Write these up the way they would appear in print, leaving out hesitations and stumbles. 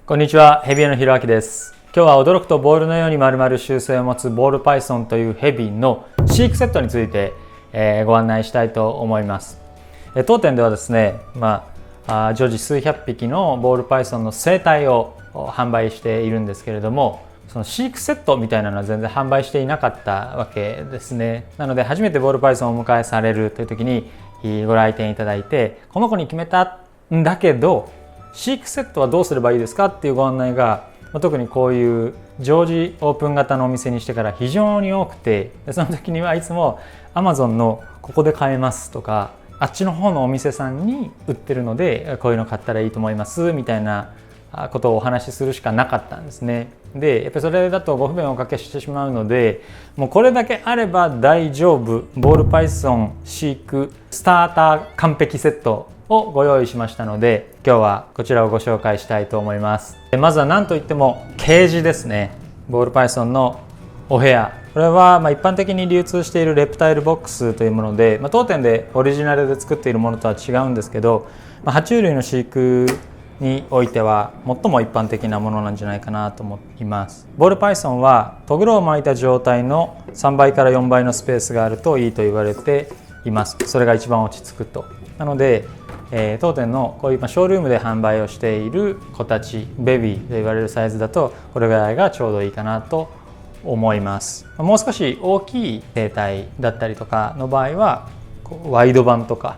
こんにちは、ヘビのひろあきです。今日は驚くとボールのように丸々習性を持つボールパイソンというヘビの飼育セットについて、ご案内したいと思います。当店ではですね、常時数百匹のボールパイソンの生態を販売しているんですけれども、その飼育セットみたいなのは全然販売していなかったわけですね。なので初めてボールパイソンをお迎えされるという時にご来店いただいて、この子に決めたんだけど飼育セットはどうすればいいですかっていうご案内が、特にこういう常時オープン型のお店にしてから非常に多くて、その時にはいつも Amazon のここで買えますとか、あっちの方のお店さんに売ってるのでこういうの買ったらいいと思いますみたいなことをお話しするしかなかったんですね。でやっぱりそれだとご不便をおかけしてしまうので、もうこれだけあれば大丈夫ボールパイソン飼育スターター完璧セットをご用意しましたので、今日はこちらをご紹介したいと思います。まずは何といってもケージですね。ボールパイソンのお部屋、これは一般的に流通しているレプタイルボックスというもので、当店でオリジナルで作っているものとは違うんですけど、爬虫類の飼育においては最も一般的なものなんじゃないかなと思います。ボールパイソンはトグロを巻いた状態の3倍から4倍のスペースがあるといいと言われています。それが一番落ち着くと。なので当店のこういうショールームで販売をしている子たち、ベビーと言われるサイズだとこれぐらいがちょうどいいかなと思います。もう少し大きい生態だったりとかの場合はワイド版とか、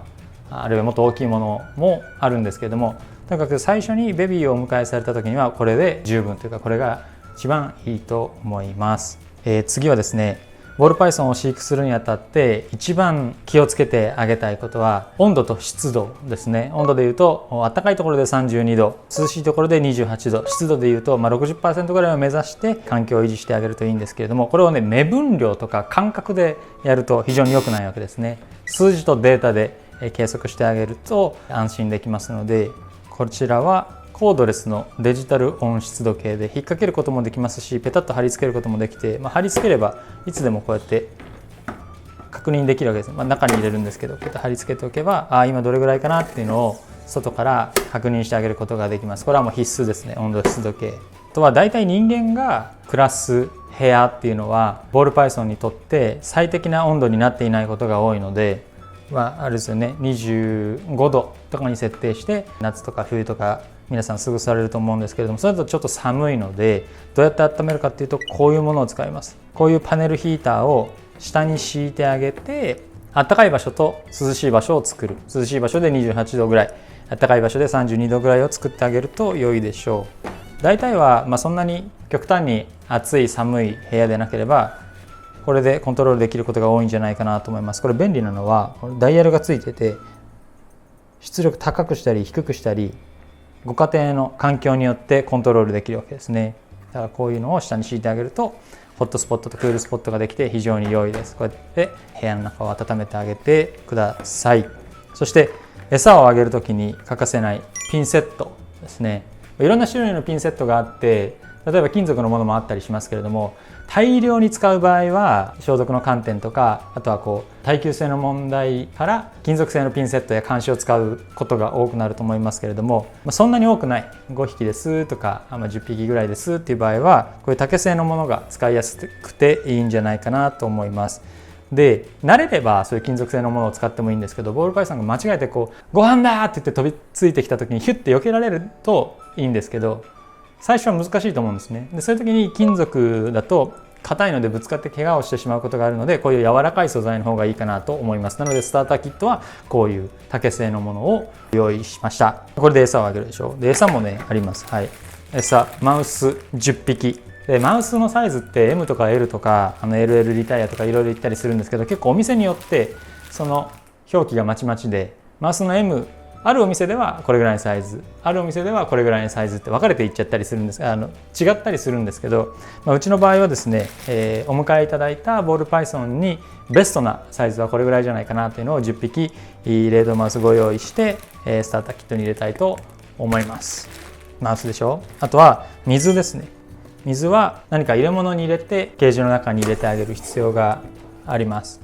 あるいはもっと大きいものもあるんですけれども、とにかく最初にベビーをお迎えされた時にはこれで十分というか、これが一番いいと思います。次はですね、ボールパイソンを飼育するにあたって一番気をつけてあげたいことは温度と湿度ですね。温度でいうと暖かいところで32度、涼しいところで28度、湿度でいうと60% ぐらいを目指して環境を維持してあげるといいんですけれども、これをね、目分量とか感覚でやると非常に良くないわけですね。数字とデータで計測してあげると安心できますので、こちらはコードレスのデジタル温湿度計で引っ掛けることもできますし、ペタッと貼り付けることもできて、貼り付ければいつでもこうやって確認できるわけです。中に入れるんですけど、こうやって貼り付けておけば、今どれぐらいかなっていうのを外から確認してあげることができます。これはもう必須ですね、温度湿度計。あとはだいたい人間が暮らす部屋っていうのはボールパイソンにとって最適な温度になっていないことが多いので、あれですよね、25度とかに設定して夏とか冬とか皆さん過ごされると思うんですけれども、それだとちょっと寒いので、どうやって温めるかっていうとこういうものを使います。こういうパネルヒーターを下に敷いてあげて、暖かい場所と涼しい場所を作る。涼しい場所で28度ぐらい、暖かい場所で32度ぐらいを作ってあげると良いでしょう。大体はそんなに極端に暑い寒い部屋でなければこれでコントロールできることが多いんじゃないかなと思います。これ便利なのはダイヤルがついてて、出力高くしたり低くしたりご家庭の環境によってコントロールできるわけですね。だからこういうのを下に敷いてあげるとホットスポットとクールスポットができて非常に良いです。こうやって部屋の中を温めてあげてください。そして餌をあげるときに欠かせないピンセットですね。いろんな種類のピンセットがあって、例えば金属のものもあったりしますけれども、大量に使う場合は消毒の観点とか、あとは耐久性の問題から金属製のピンセットや鉗子を使うことが多くなると思いますけれども、そんなに多くない5匹ですとか、10匹ぐらいですっていう場合はこういう竹製のものが使いやすくていいんじゃないかなと思います。で慣れればそういう金属製のものを使ってもいいんですけど、ボールパイソンが間違えてご飯だって言って飛びついてきた時にヒュッて避けられるといいんですけど、最初は難しいと思うんですね。でそういう時に金属だと硬いのでぶつかって怪我をしてしまうことがあるので、こういう柔らかい素材の方がいいかなと思います。なのでスターターキットはこういう竹製のものを用意しました。これで餌をあげるでしょ。で餌もねあります。はい、餌マウス10匹で、マウスのサイズって M とか L とかLL リタイアとかいろいろ言ったりするんですけど、結構お店によってその表記がまちまちで、マウスの Mあるお店ではこれぐらいのサイズ、あるお店ではこれぐらいのサイズって分かれていっちゃったりするんです、違ったりするんですけど、うちの場合はですね、お迎えいただいたボールパイソンにベストなサイズはこれぐらいじゃないかなというのを10匹冷凍マウスご用意してスターターキットに入れたいと思います。マウスでしょ。あとは水ですね。水は何か入れ物に入れてケージの中に入れてあげる必要があります。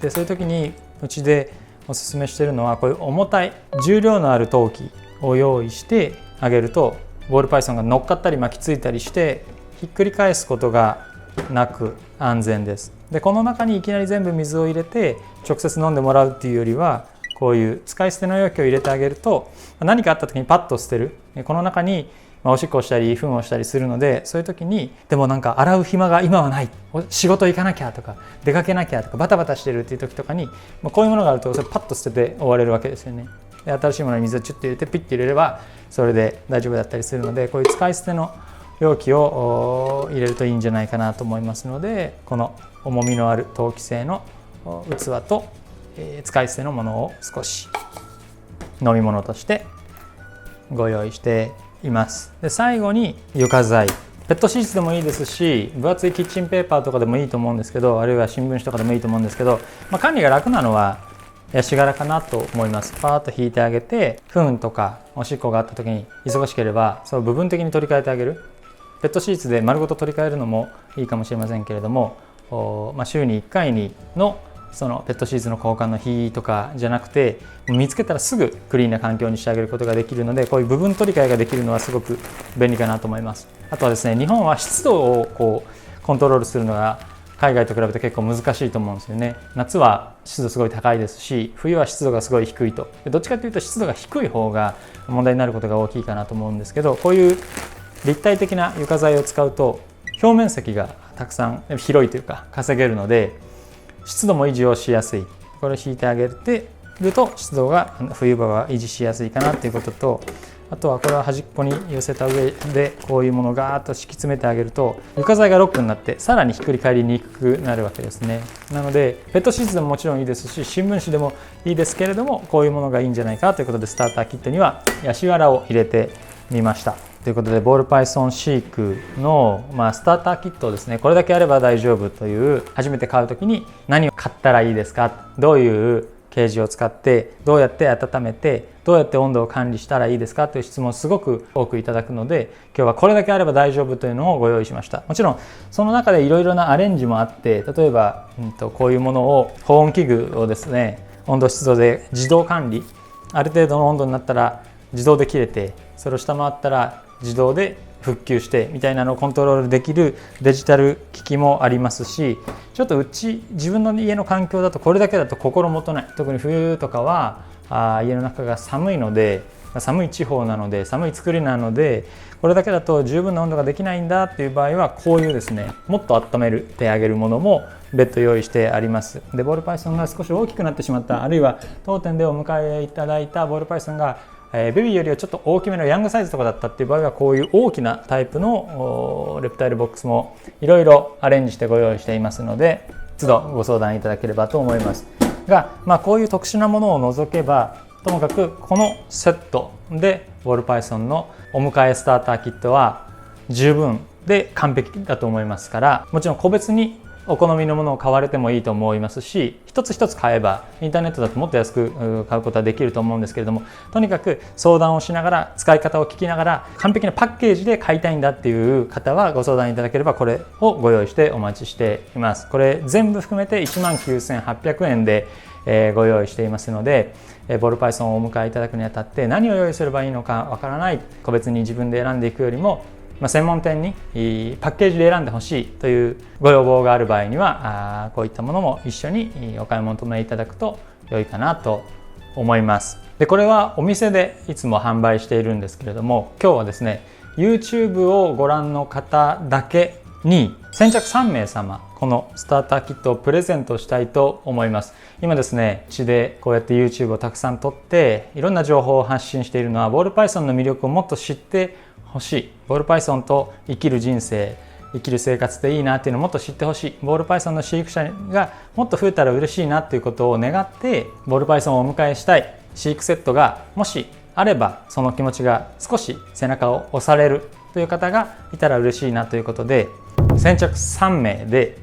でそういう時にうちでおすすめしているのは、こういう重たい重量のある陶器を用意してあげるとボールパイソンが乗っかったり巻きついたりしてひっくり返すことがなく安全です。でこの中にいきなり全部水を入れて直接飲んでもらうっていうよりは、こういう使い捨ての容器を入れてあげると、何かあった時にパッと捨てる、この中におしっこをしたり糞をしたりするので、そういう時にでもなんか洗う暇が今はない、仕事行かなきゃとか出かけなきゃとかバタバタしてるっていう時とかに、こういうものがあるとそれパッと捨てて終われるわけですよね。で新しいものに水をチュッと入れてピッと入れればそれで大丈夫だったりするので、こういう使い捨ての容器を入れるといいんじゃないかなと思いますので、この重みのある陶器製の器と使い捨てのものを少し飲み物としてご用意しています。で最後に床材、ペットシーツでもいいですし、分厚いキッチンペーパーとかでもいいと思うんですけど、あるいは新聞紙とかでもいいと思うんですけど、管理が楽なのはヤシ殻かなと思います。パーッと引いてあげて、糞とかおしっこがあった時に忙しければそれを部分的に取り替えてあげる。ペットシーツで丸ごと取り替えるのもいいかもしれませんけれども、週に1回のそのペットシーツの交換の日とかじゃなくて、見つけたらすぐクリーンな環境にしてあげることができるので、こういう部分取り替えができるのはすごく便利かなと思います。あとはですね、日本は湿度をコントロールするのが海外と比べて結構難しいと思うんですよね。夏は湿度すごい高いですし、冬は湿度がすごい低いと。どっちかというと湿度が低い方が問題になることが大きいかなと思うんですけど、こういう立体的な床材を使うと表面積がたくさん広いというか稼げるので、湿度も維持をしやすい。これを引いてあげてると湿度が冬場は維持しやすいかなということと、あとはこれは端っこに寄せた上でこういうものをガーッと敷き詰めてあげると床材がロックになってさらにひっくり返りにくくなるわけですね。なのでペットシーツでももちろんいいですし、新聞紙でもいいですけれども、こういうものがいいんじゃないかということで、スターターキットにはヤシ殻を入れてみました。ということで、ボールパイソンシークの、スターターキットをですね、これだけあれば大丈夫という、初めて買うときに何を買ったらいいですか、どういうケージを使ってどうやって温めてどうやって温度を管理したらいいですかという質問をすごく多くいただくので、今日はこれだけあれば大丈夫というのをご用意しました。もちろんその中でいろいろなアレンジもあって、例えば、こういうものを保温器具をですね、温度湿度で自動管理、ある程度の温度になったら自動で切れて、それを下回ったら自動で復旧してみたいなのをコントロールできるデジタル機器もありますし、ちょっと自分の家の環境だとこれだけだと心もとない。特に冬とかは家の中が寒いので、寒い地方なので、寒い作りなので、これだけだと十分な温度ができないんだっていう場合は、こういうですね、もっと温めてあげるものも別途用意してあります。でボールパイソンが少し大きくなってしまった、あるいは当店でお迎えいただいたボールパイソンがベビーよりはちょっと大きめのヤングサイズとかだったっていう場合は、こういう大きなタイプのレプタイルボックスもいろいろアレンジしてご用意していますので、都度ご相談いただければと思いますが、こういう特殊なものを除けば、ともかくこのセットでボールパイソンのお迎えスターターキットは十分で完璧だと思いますから、もちろん個別にお好みのものを買われてもいいと思いますし、一つ一つ買えばインターネットだともっと安く買うことはできると思うんですけれども、とにかく相談をしながら、使い方を聞きながら、完璧なパッケージで買いたいんだっていう方はご相談いただければ、これをご用意してお待ちしています。これ全部含めて 19,800 円でご用意していますので、ボールパイソンをお迎えいただくにあたって何を用意すればいいのかわからない、個別に自分で選んでいくよりも、専門店にパッケージで選んでほしいというご要望がある場合には、こういったものも一緒にお買い求めいただくと良いかなと思います。でこれはお店でいつも販売しているんですけれども、今日はですね YouTube をご覧の方だけに先着3名様、このスターターキットをプレゼントしたいと思います。今ですね、うちでこうやって YouTube をたくさん撮っていろんな情報を発信しているのは、ボールパイソンの魅力をもっと知ってほしい、ボールパイソンと生きる人生、生きる生活でいいなっていうのをもっと知ってほしい、ボールパイソンの飼育者がもっと増えたら嬉しいなっていうことを願って、ボールパイソンをお迎えしたい、飼育セットがもしあればその気持ちが少し背中を押されるという方がいたら嬉しいなということで、先着3名で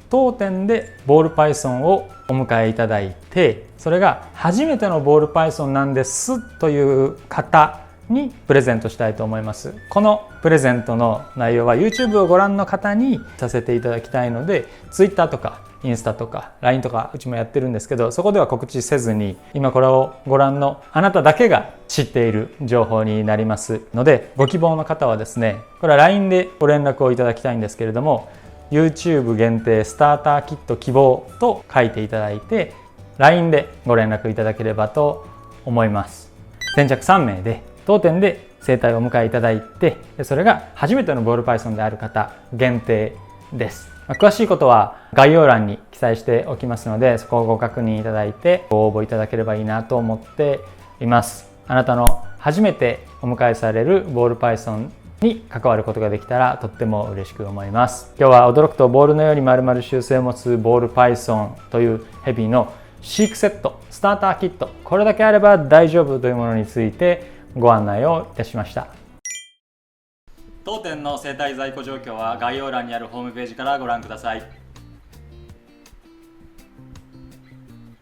当店でボールパイソンをお迎えいただいて、それが初めてのボールパイソンなんですという方にプレゼントしたいと思います。このプレゼントの内容は YouTube をご覧の方にさせていただきたいので、 Twitter とかインスタとか LINE とかうちもやってるんですけど、そこでは告知せずに、今これをご覧のあなただけが知っている情報になりますので、ご希望の方はですね、これは LINE でご連絡をいただきたいんですけれども、 YouTube 限定スターターキット希望と書いていただいて LINE でご連絡いただければと思います。先着3名で当店で生体をお迎えいただいて、それが初めてのボールパイソンである方限定です。詳しいことは概要欄に記載しておきますので、そこをご確認いただいてご応募いただければいいなと思っています。あなたの初めてお迎えされるボールパイソンに関わることができたらとっても嬉しく思います。今日は驚くとボールのように丸々習性を持つボールパイソンというヘビの飼育セット、スターターキット、これだけあれば大丈夫というものについてご案内をいたしました。当店の生体在庫状況は概要欄にあるホームページからご覧ください。